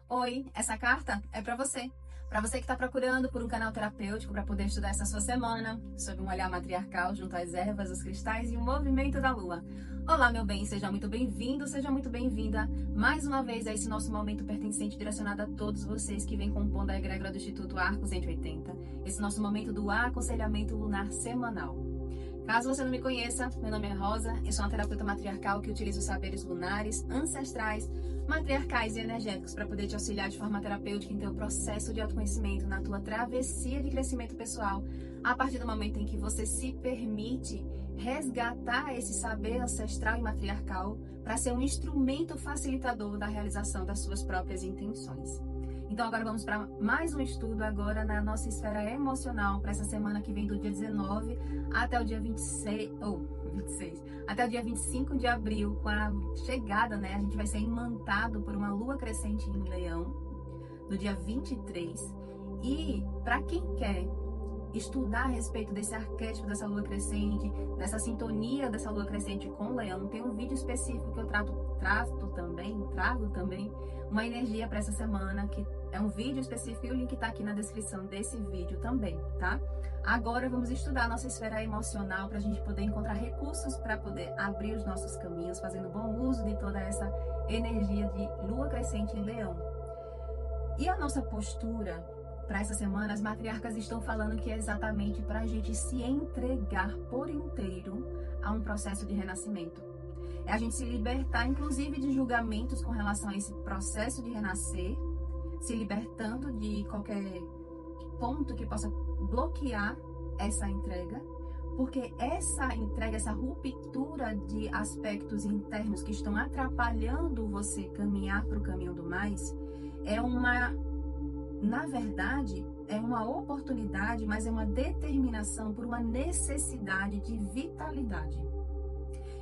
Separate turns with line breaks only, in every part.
Oi, essa carta é para você. Para você que está procurando por um canal terapêutico para poder estudar essa sua semana, sob um olhar matriarcal junto às ervas, os cristais e o movimento da lua. Olá, meu bem, seja muito bem-vindo, seja muito bem-vinda mais uma vez a esse nosso momento pertencente direcionado a todos vocês que vêm compondo a egrégora do Instituto Arco 180, esse nosso momento do aconselhamento lunar semanal. Caso você não me conheça, meu nome é Rosa, eu sou uma terapeuta matriarcal que utiliza os saberes lunares, ancestrais, matriarcais e energéticos para poder te auxiliar de forma terapêutica em teu processo de autoconhecimento, na tua travessia de crescimento pessoal, a partir do momento em que você se permite resgatar esse saber ancestral e matriarcal para ser um instrumento facilitador da realização das suas próprias intenções. Então agora vamos para mais um estudo agora na nossa esfera emocional para essa semana que vem do dia 19 até o dia 26, até o dia 25 de abril, com a chegada, né? A gente vai ser imantado por uma lua crescente em Leão no dia 23. E para quem quer estudar a respeito desse arquétipo dessa lua crescente, dessa sintonia dessa lua crescente com o Leão, tem um vídeo específico que eu trago também uma energia para essa semana, que é um vídeo específico e o link tá aqui na descrição desse vídeo também, tá? Agora vamos estudar a nossa esfera emocional para a gente poder encontrar recursos para poder abrir os nossos caminhos, fazendo bom uso de toda essa energia de lua crescente em Leão. E a nossa postura para essa semana, as matriarcas estão falando que é exatamente para a gente se entregar por inteiro a um processo de renascimento. É a gente se libertar, inclusive, de julgamentos com relação a esse processo de renascer, se libertando de qualquer ponto que possa bloquear essa entrega, porque essa entrega, essa ruptura de aspectos internos que estão atrapalhando você caminhar para o caminho do mais, na verdade, é uma oportunidade, mas é uma determinação por uma necessidade de vitalidade.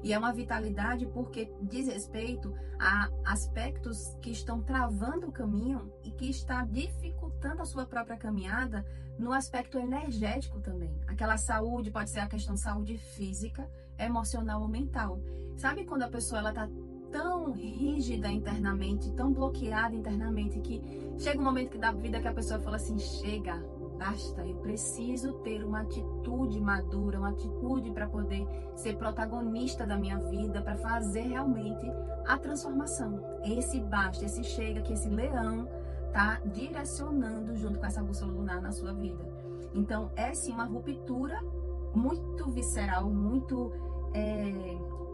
E é uma vitalidade porque diz respeito a aspectos que estão travando o caminho e que está dificultando a sua própria caminhada no aspecto energético também. Aquela saúde, pode ser a questão de saúde física, emocional ou mental. Sabe quando a pessoa está tão rígida internamente, tão bloqueada internamente, que chega um momento da vida que a pessoa fala assim, chega, basta, eu preciso ter uma atitude madura, uma atitude para poder ser protagonista da minha vida, para fazer realmente a transformação. Esse basta, esse chega, que esse leão tá direcionando junto com essa bússola lunar na sua vida. Então, é sim uma ruptura muito visceral, muito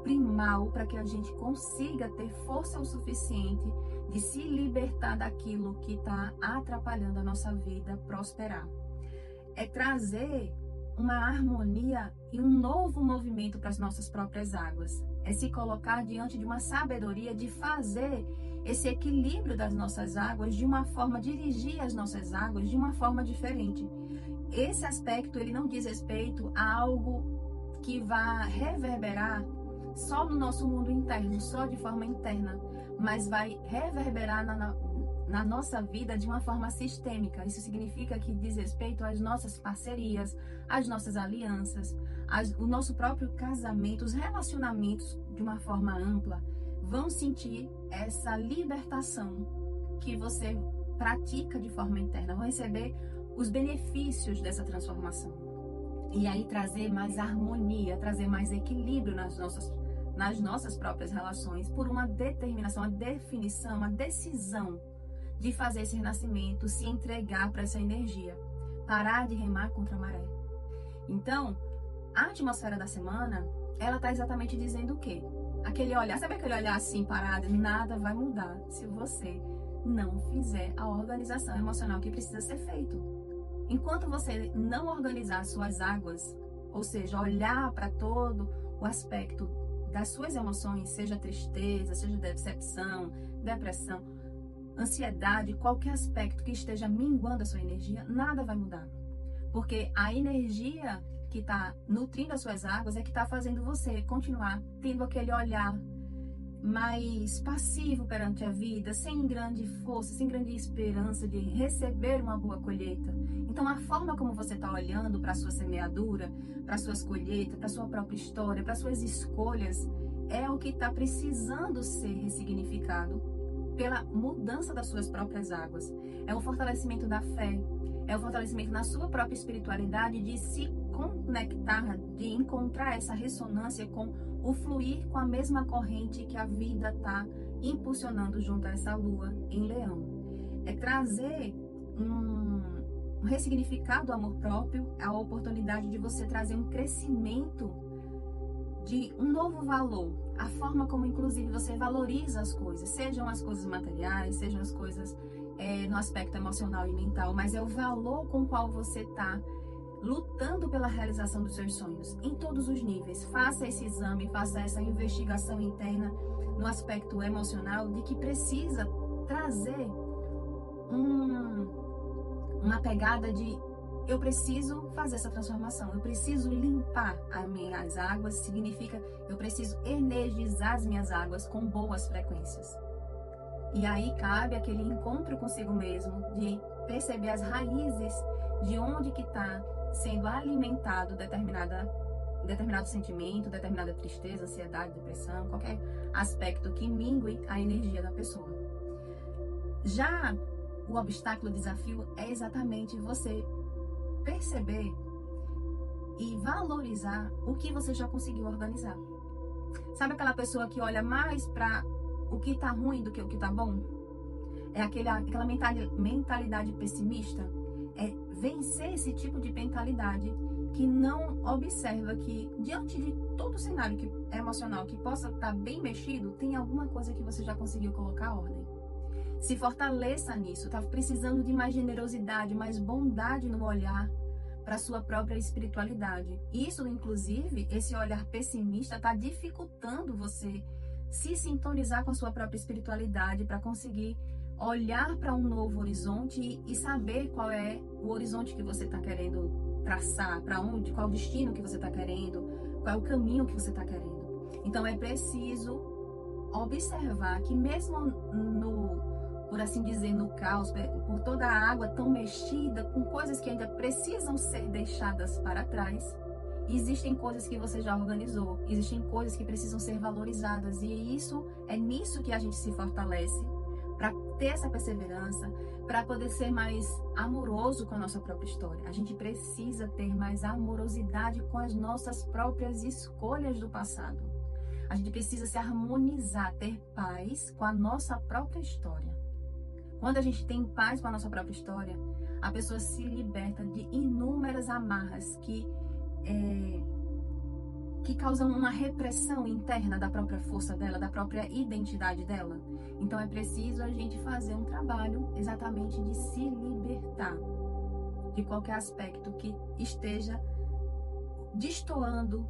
primal, para que a gente consiga ter força o suficiente de se libertar daquilo que está atrapalhando a nossa vida prosperar. É trazer uma harmonia e um novo movimento para as nossas próprias águas. É se colocar diante de uma sabedoria de fazer esse equilíbrio das nossas águas de uma forma, dirigir as nossas águas de uma forma diferente. Esse aspecto, ele não diz respeito a algo que vá reverberar só no nosso mundo interno, só de forma interna, mas vai reverberar na nossa vida de uma forma sistêmica. Isso significa que diz respeito às nossas parcerias, às nossas alianças, o nosso próprio casamento, os relacionamentos de uma forma ampla vão sentir essa libertação que você pratica de forma interna, vão receber os benefícios dessa transformação. E aí trazer mais harmonia, trazer mais equilíbrio nas nossas próprias relações, por uma determinação, uma definição, uma decisão de fazer esse renascimento, se entregar para essa energia, parar de remar contra a maré. Então, a atmosfera da semana, ela está exatamente dizendo o quê? Aquele olhar, sabe aquele olhar assim parado? Nada vai mudar se você não fizer a organização emocional que precisa ser feito. Enquanto você não organizar suas águas, ou seja, olhar para todo o aspecto das suas emoções, seja tristeza, seja decepção, depressão, ansiedade, qualquer aspecto que esteja minguando a sua energia, nada vai mudar. Porque a energia que está nutrindo as suas águas é que está fazendo você continuar tendo aquele olhar mais passivo perante a vida, sem grande força, sem grande esperança de receber uma boa colheita. Então, a forma como você está olhando para a sua semeadura, para suas colheitas, para a sua própria história, para suas escolhas, é o que está precisando ser ressignificado pela mudança das suas próprias águas. É o fortalecimento da fé, é o fortalecimento na sua própria espiritualidade, de se conectar, de encontrar essa ressonância com o fluir com a mesma corrente que a vida está impulsionando junto a essa lua em Leão. É trazer um ressignificado do amor próprio, a oportunidade de você trazer um crescimento de um novo valor, a forma como inclusive você valoriza as coisas, sejam as coisas materiais, sejam as coisas no aspecto emocional e mental, mas é o valor com o qual você está lutando pela realização dos seus sonhos, em todos os níveis. Faça esse exame, faça essa investigação interna no aspecto emocional, de que precisa trazer uma pegada de eu preciso fazer essa transformação, eu preciso limpar as minhas águas, significa eu preciso energizar as minhas águas com boas frequências. E aí cabe aquele encontro consigo mesmo, de perceber as raízes de onde que está sendo alimentado determinado sentimento, determinada tristeza, ansiedade, depressão, qualquer aspecto que mingue a energia da pessoa. Já o obstáculo, o desafio é exatamente você perceber e valorizar o que você já conseguiu organizar. Sabe aquela pessoa que olha mais para o que está ruim do que o que está bom? É aquela mentalidade pessimista. É vencer esse tipo de mentalidade que não observa que, diante de todo o cenário emocional que possa estar bem mexido, tem alguma coisa que você já conseguiu colocar ordem. Se fortaleça nisso. Está precisando de mais generosidade, mais bondade no olhar para a sua própria espiritualidade. Isso, inclusive, esse olhar pessimista está dificultando você se sintonizar com a sua própria espiritualidade para conseguir olhar para um novo horizonte e saber qual é o horizonte que você está querendo traçar, para onde, qual o destino que você está querendo, qual é o caminho que você está querendo. Então é preciso observar que mesmo por assim dizer, no caos, por toda a água tão mexida, com coisas que ainda precisam ser deixadas para trás, existem coisas que você já organizou, existem coisas que precisam ser valorizadas, e é nisso que a gente se fortalece, para ter essa perseverança, para poder ser mais amoroso com a nossa própria história. A gente precisa ter mais amorosidade com as nossas próprias escolhas do passado. A gente precisa se harmonizar, ter paz com a nossa própria história. Quando a gente tem paz com a nossa própria história, a pessoa se liberta de inúmeras amarras que causam uma repressão interna da própria força dela, da própria identidade dela. Então é preciso a gente fazer um trabalho exatamente de se libertar de qualquer aspecto que esteja destoando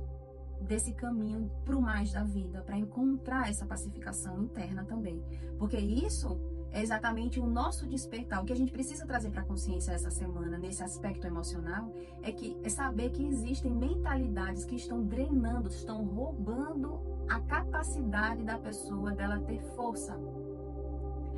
desse caminho para o mais da vida, para encontrar essa pacificação interna também. Porque isso é exatamente o nosso despertar. O que a gente precisa trazer para a consciência essa semana, nesse aspecto emocional, é saber que existem mentalidades que estão drenando, estão roubando a capacidade da pessoa dela ter força.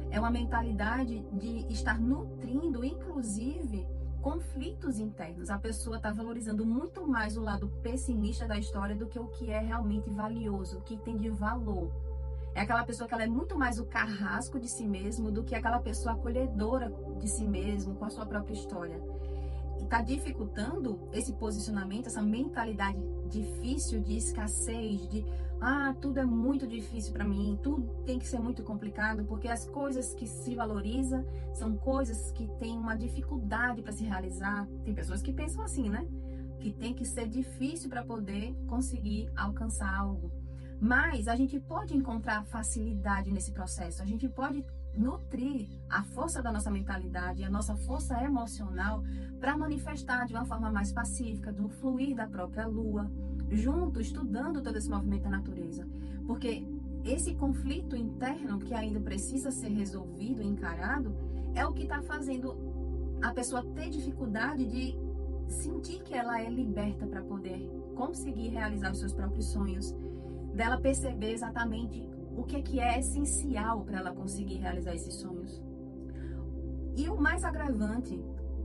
É uma mentalidade de estar nutrindo, inclusive, conflitos internos. A pessoa está valorizando muito mais o lado pessimista da história do que o que é realmente valioso, o que tem de valor. É aquela pessoa que ela é muito mais o carrasco de si mesmo do que aquela pessoa acolhedora de si mesmo, com a sua própria história. E está dificultando esse posicionamento, essa mentalidade difícil de escassez, de tudo é muito difícil para mim, tudo tem que ser muito complicado, porque as coisas que se valoriza são coisas que têm uma dificuldade para se realizar. Tem pessoas que pensam assim, né? Que tem que ser difícil para poder conseguir alcançar algo. Mas a gente pode encontrar facilidade nesse processo, a gente pode nutrir a força da nossa mentalidade, a nossa força emocional para manifestar de uma forma mais pacífica, do fluir da própria lua, junto, estudando todo esse movimento da natureza. Porque esse conflito interno que ainda precisa ser resolvido e encarado é o que está fazendo a pessoa ter dificuldade de sentir que ela é liberta para poder conseguir realizar os seus próprios sonhos, dela perceber exatamente o que é essencial para ela conseguir realizar esses sonhos. E o mais agravante,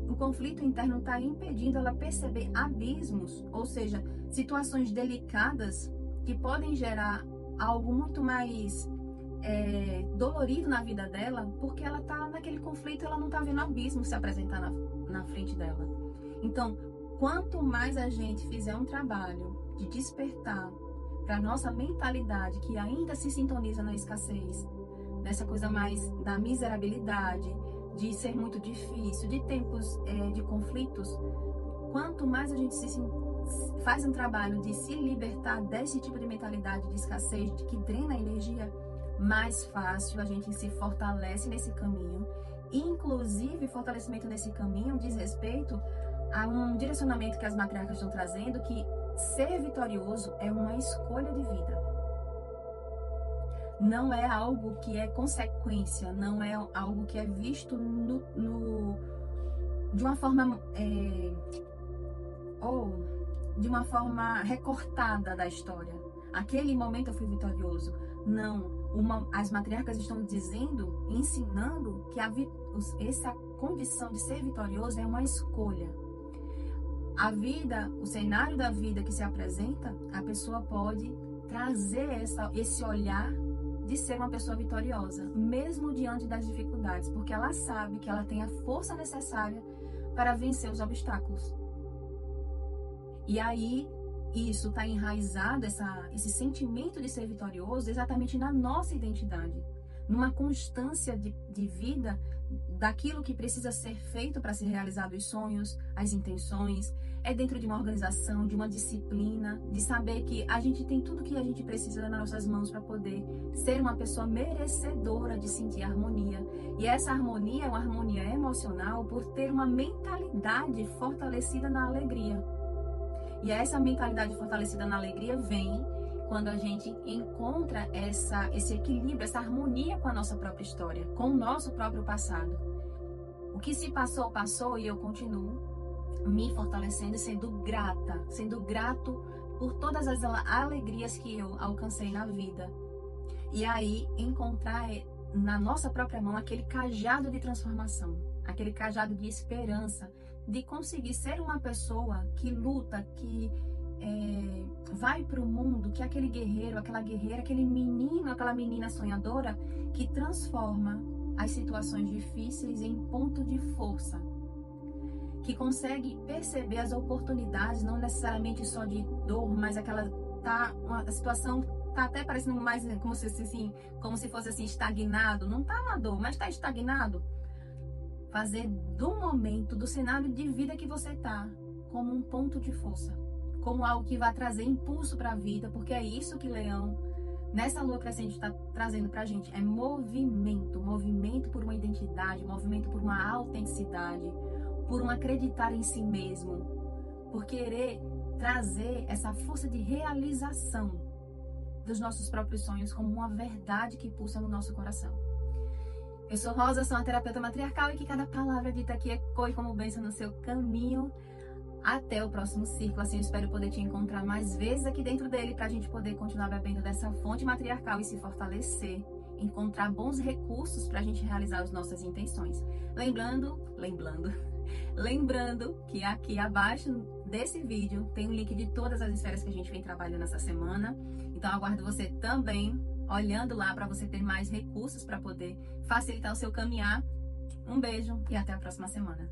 o conflito interno está impedindo ela perceber abismos, ou seja, situações delicadas que podem gerar algo muito mais dolorido na vida dela, porque ela tá naquele conflito, ela não tá vendo abismo se apresentar na frente dela. Então, quanto mais a gente fizer um trabalho de despertar para nossa mentalidade que ainda se sintoniza na escassez, nessa coisa mais da miserabilidade, de ser muito difícil, de tempos de conflitos, quanto mais a gente faz um trabalho de se libertar desse tipo de mentalidade de escassez, de que drena a energia, mais fácil a gente se fortalece nesse caminho. Inclusive, fortalecimento nesse caminho diz respeito a um direcionamento que as matriarcas estão trazendo, que ser vitorioso é uma escolha de vida. Não é algo que é consequência, não é algo que é visto de uma forma de uma forma recortada da história. Aquele momento eu fui vitorioso. Não, as matriarcas estão dizendo, ensinando que essa condição de ser vitorioso é uma escolha. A vida, o cenário da vida que se apresenta, a pessoa pode trazer esse olhar de ser uma pessoa vitoriosa, mesmo diante das dificuldades, porque ela sabe que ela tem a força necessária para vencer os obstáculos. E aí, isso está enraizado, esse sentimento de ser vitorioso, exatamente na nossa identidade, numa constância de vida daquilo que precisa ser feito para ser realizado os sonhos, as intenções, é dentro de uma organização, de uma disciplina, de saber que a gente tem tudo que a gente precisa nas nossas mãos para poder ser uma pessoa merecedora de sentir harmonia. E essa harmonia é uma harmonia emocional por ter uma mentalidade fortalecida na alegria. E essa mentalidade fortalecida na alegria vem quando a gente encontra esse equilíbrio, essa harmonia com a nossa própria história, com o nosso próprio passado. O que se passou, passou, e eu continuo me fortalecendo, sendo grato por todas as alegrias que eu alcancei na vida. E aí encontrar na nossa própria mão aquele cajado de transformação, aquele cajado de esperança, de conseguir ser uma pessoa que luta, que vai para o mundo, que é aquele guerreiro, aquela guerreira, aquele menino, aquela menina sonhadora que transforma as situações difíceis em ponto de força, que consegue perceber as oportunidades, não necessariamente só de dor, mas a situação tá até parecendo mais como se fosse assim estagnado, não tá na dor, mas tá estagnado. Fazer do momento, do cenário de vida que você tá, como um ponto de força, como algo que vai trazer impulso para a vida, porque é isso que Leão, nessa lua crescente, está trazendo pra gente, é movimento por uma identidade, movimento por uma autenticidade, por um acreditar em si mesmo, por querer trazer essa força de realização dos nossos próprios sonhos como uma verdade que pulsa no nosso coração. Eu sou Rosa, sou uma terapeuta matriarcal e que cada palavra dita aqui ecoe como bênção no seu caminho até o próximo círculo. Assim, eu espero poder te encontrar mais vezes aqui dentro dele para a gente poder continuar bebendo dessa fonte matriarcal e se fortalecer, encontrar bons recursos para a gente realizar as nossas intenções. Lembrando que aqui abaixo desse vídeo tem o link de todas as esferas que a gente vem trabalhando essa semana. Então, aguardo você também olhando lá para você ter mais recursos para poder facilitar o seu caminhar. Um beijo e até a próxima semana.